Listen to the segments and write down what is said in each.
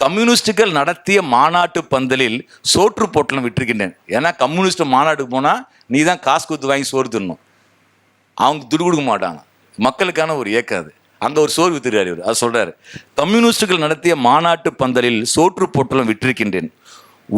கம்யூனிஸ்டுகள் நடத்திய மாநாட்டு பந்தலில் சோற்று பொட்டலம் விட்டிருக்கின்றேன். ஏன்னா கம்யூனிஸ்ட் மாநாட்டுக்கு போனால் நீ தான் காசு கொடுத்து வாங்கி சோறு தின்னும், அவங்க துடு கொடுக்க மாட்டாங்க. மக்களுக்கான ஒரு இயக்கம் அது. அங்கே ஒரு சோறு வித்துறாரு இவர். அது சொல்கிறாரு, கம்யூனிஸ்டுகள் நடத்திய மாநாட்டு பந்தலில் சோற்று பொட்டலம் விட்டிருக்கின்றேன்,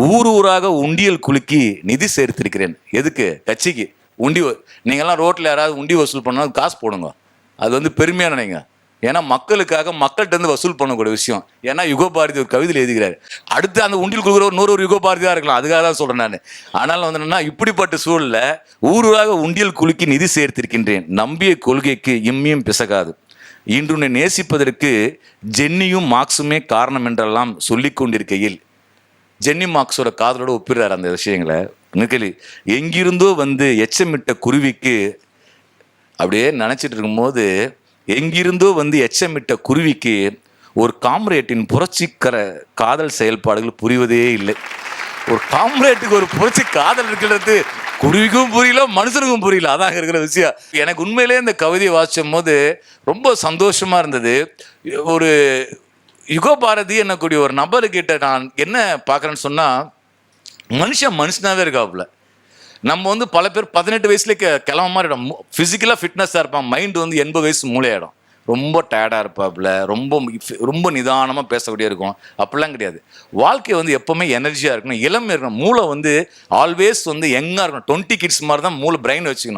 ஊர் ஊராக உண்டியல் குலுக்கி நிதி சேர்த்திருக்கிறேன். எதுக்கு? கட்சிக்கு உண்டி. நீங்கள்லாம் ரோட்டில் யாராவது உண்டி வசூல் பண்ணால் காசு போடுங்க. அது வந்து பெருமையாக நினைங்க. ஏன்னா மக்களுக்காக மக்கள்கிட்ட இருந்து வசூல் பண்ணக்கூடிய விஷயம். ஏன்னா யுகபாரதி ஒரு கவிதையில் எழுதுகிறார், அடுத்து அந்த உண்டியில் கொடுக்குற ஒரு யுகபாரதியாக இருக்கலாம். அதுக்காக தான் சொல்கிறேன் நான். ஆனால் வந்து என்னன்னா, இப்படிப்பட்ட சூழலில் ஊராக உண்டியல் குலுக்கி நிதி சேர்த்திருக்கின்றேன், நம்பிய கொள்கைக்கு இம்மியும் பிசகாது, இன்று உன்னை நேசிப்பதற்கு ஜென்னியும் மார்க்ஸுமே காரணம் என்றெல்லாம் சொல்லி கொண்டிருக்கையில், ஜென்னி மார்க்ஸோட காதலோட ஒப்பிடுறாரு அந்த விஷயங்களை. நிக்கலி எங்கிருந்தோ வந்து எச்சமிட்ட குருவிக்கு அப்படியே நினச்சிட்டு இருக்கும்போது, எங்கிருந்தோ வந்து எச்சமிட்ட குருவிக்கு ஒரு காம்ரேட்டின் புரட்சிக்கர காதல் செயல்பாடுகள் புரிவதே இல்லை. ஒரு காம்ரேட்டுக்கு ஒரு புரட்சி காதல் இருக்கிறது குருவிக்கும் புரியல, மனுஷனுக்கும் புரியல. அதான் இருக்கிற விஷயம். எனக்கு உண்மையிலே இந்த கவிதையை வாசிக்கும் போது ரொம்ப சந்தோஷமா இருந்தது. ஒரு யுகபாரதி என்னக்கூடிய ஒரு நபர்கிட்ட நான் என்ன பார்க்குறேன்னு சொன்னால், மனுஷனாகவே இருக்காப்புல. நம்ம வந்து பல பேர் 18 வயசுலேயே கிளம்ப மாதிரி இடம், ஃபிசிக்கலாக ஃபிட்னஸாக இருப்பான், மைண்டு வந்து 80 வயசு மூளையாயிடும், ரொம்ப டயர்டாக இருப்பாப்புல, ரொம்ப நிதானமாக பேசக்கூடிய இருக்கும். அப்படிலாம் கிடையாது. வாழ்க்கை வந்து எப்போவுமே எனர்ஜியாக இருக்கணும், இளமையாக இருக்கணும். மூளை வந்து ஆல்வேஸ் வந்து யங்காக இருக்கணும். 20 கிட்ஸ் மாதிரி தான் மூளை, பிரெயின் வச்சுக்கணும்.